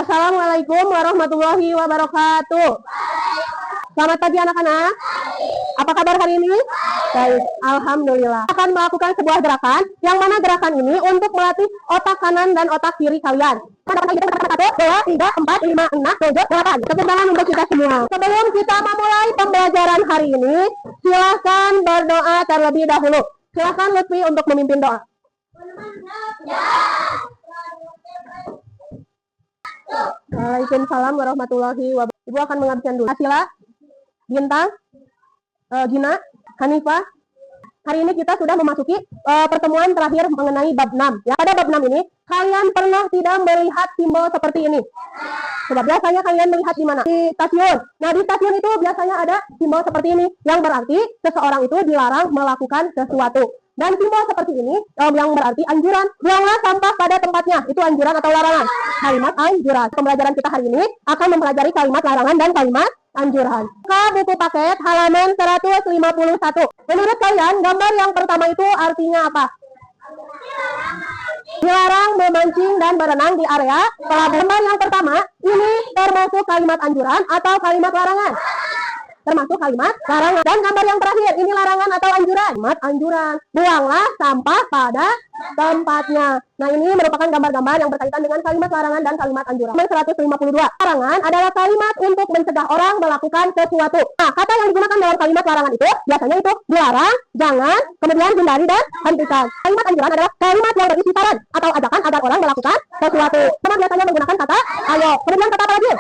Assalamualaikum warahmatullahi wabarakatuh. Selamat pagi anak-anak. Apa kabar hari ini? Baik, alhamdulillah. Akan melakukan sebuah gerakan, yang mana gerakan ini untuk melatih otak kanan dan otak kiri kalian. 1, 2, 3, 4, 5, 6, 7, 8. Keseimbangan untuk kita semua. Sebelum kita memulai pembelajaran hari ini, silakan berdoa terlebih dahulu. Silakan Lutfi untuk memimpin doa. Waalaikumsalam warahmatullahi wabarakatuh. Ibu akan mengabsen dulu. Asila, Bintang, Gina, Hanifah. Hari ini kita sudah memasuki pertemuan terakhir mengenai bab 6. Ya, pada bab 6 ini, kalian pernah tidak melihat simbol seperti ini? Sebab biasanya kalian melihat di mana? Di stasiun. Nah, di stasiun itu biasanya ada simbol seperti ini, yang berarti seseorang itu dilarang melakukan sesuatu. Dan simbol seperti ini yang berarti anjuran. Buanglah sampah pada tempatnya. Itu anjuran atau larangan. Kalimat anjuran. Pembelajaran kita hari ini akan mempelajari kalimat larangan dan kalimat anjuran. Ke buku paket halaman 151. Menurut kalian, gambar yang pertama itu artinya apa? Dilarang memancing dan berenang di area pelabuhan. Gambar yang pertama ini termasuk kalimat anjuran atau kalimat larangan? Termasuk kalimat larangan. Dan gambar yang terakhir, ini larangan atau anjuran? Kalimat anjuran. Buanglah sampah pada tempatnya. Nah, ini merupakan gambar-gambar yang berkaitan dengan kalimat larangan dan kalimat anjuran. 152. Larangan adalah kalimat untuk mencegah orang melakukan sesuatu. Nah, kata yang digunakan dalam kalimat larangan itu, biasanya itu dilarang, jangan, kemudian hindari, dan hentikan. Kalimat anjuran adalah kalimat yang berisi saran atau ajakan agar orang melakukan sesuatu. Sama biasanya menggunakan kata ayo, kemudian kata apa lagi?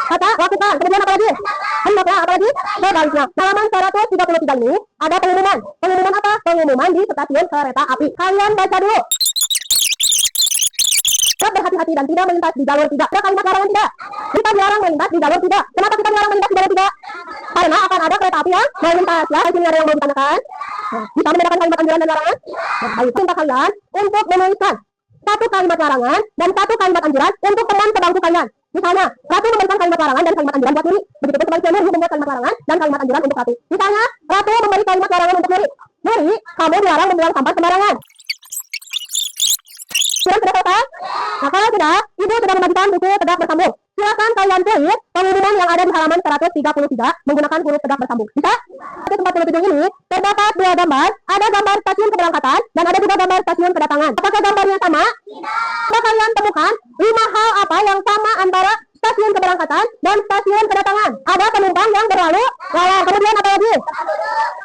Kata lakukan, kemudian apa lagi? Hendaklah, apa lagi? Sebaliknya. Halaman 133 ini ada pengumuman. Pengumuman apa? Pengumuman di stasiun kereta api. Kalian baca dulu. Tetap berhati-hati dan tidak melintas di jalur 3. Ada kalimat larangan tidak? Kita dilarang melintas di jalur 3. Kenapa kita dilarang melintas di jalur 3? Karena akan ada kereta api yang melintas. Ya, di sini ada yang mau ditanyakan. Bisa membedakan kalimat anjuran dan larangan? Baik, minta kalian untuk menuliskan satu kalimat larangan dan satu kalimat anjuran untuk teman sebangku kalian. Misalnya, Ratu memberikan kalimat larangan dan kalimat anjuran buat Nuri. Begitu pun sebaliknya, Nuri membuat kalimat larangan dan kalimat anjuran untuk Ratu. Misalnya, Ratu memberi kalimat larangan untuk Nuri. Nuri, kamu dilarang membuang sampah sembarangan. Sudah selesai? Nah, kalau sudah, Ibu sudah membagikan buku tegak bersambung. Silakan kalian tulis pengumuman yang ada di halaman 133 menggunakan huruf tegak bersambung. Bisa? Di tempat 47 ini terdapat dua gambar. Ada gambar stasiun keberangkatan dan ada juga gambar stasiun kedatangan. Apakah gambarnya sama? Coba kalian temukan 5 hal apa yang sama antara stasiun keberangkatan dan stasiun kedatangan. Ada penumpang yang berlalu lalang. Kemudian apa lagi?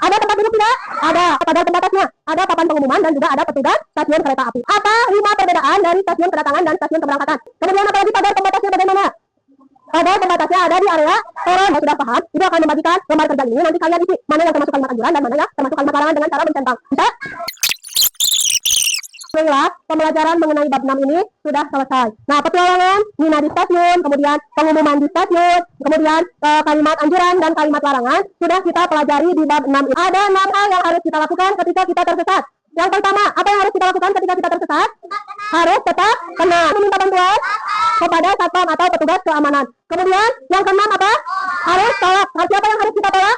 Ada tempat duduk tidak? Ada. Pagar pembatasnya. Ada papan pengumuman dan juga ada petugas stasiun kereta api. Apa 5 perbedaan dari stasiun kedatangan dan stasiun keberangkatan? Kemudian apa lagi pagar pembatasnya bagaimana? Pagar pembatasnya ada di area orang. Sudah paham? Ibu akan membagikan gambar kerja ini. Nanti kalian isi mana yang termasuk kalimat anjuran dan mana yang termasuk kalimat larangan dengan cara mencentang. Bisa? Alhamdulillah, pembelajaran mengenai bab 6 ini sudah selesai. Nah, petualangan Nina di stasiun, kemudian pengumuman di stasiun, kemudian kalimat anjuran dan kalimat larangan sudah kita pelajari di bab 6 ini. Ada 6 hal yang harus kita lakukan ketika kita tersesat. Yang pertama, apa yang harus kita lakukan ketika kita tersesat? Harus tetap tenang, meminta bantuan kepada satpam atau petugas keamanan. Kemudian yang keenam apa? Harus tolak. Siapa yang harus kita tolak?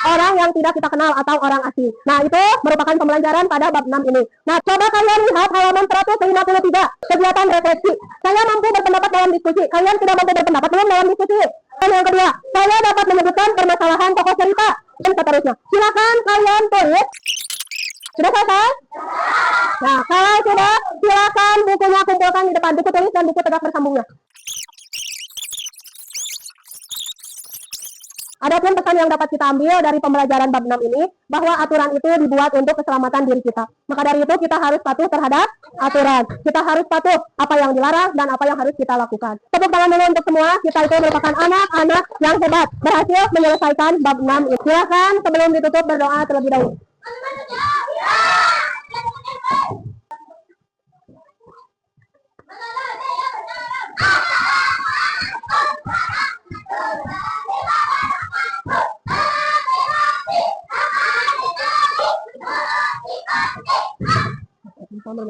Orang yang tidak kita kenal atau orang asing. Nah, itu merupakan pembelajaran pada bab 6 ini. Nah, coba kalian lihat halaman 153, kegiatan refleksi. Saya mampu berpendapat dalam diskusi. Kalian sudah mampu berpendapat belum dalam diskusi? Dan yang kedua, saya dapat menyebutkan permasalahan tokoh cerita dan seterusnya. Silakan kalian tulis. Sudah selesai? Nah, kalau sudah, silakan bukunya kumpulkan di depan. Buku tulis dan buku tegak bersambungnya. Adapun pesan yang dapat kita ambil dari pembelajaran bab 6 ini, bahwa aturan itu dibuat untuk keselamatan diri kita. Maka dari itu kita harus patuh terhadap aturan. Kita harus patuh apa yang dilarang dan apa yang harus kita lakukan. Tepuk tangan dulu untuk semua. Kita itu merupakan anak-anak yang hebat, berhasil menyelesaikan bab 6 ini. Silakan sebelum ditutup berdoa terlebih dahulu. Sama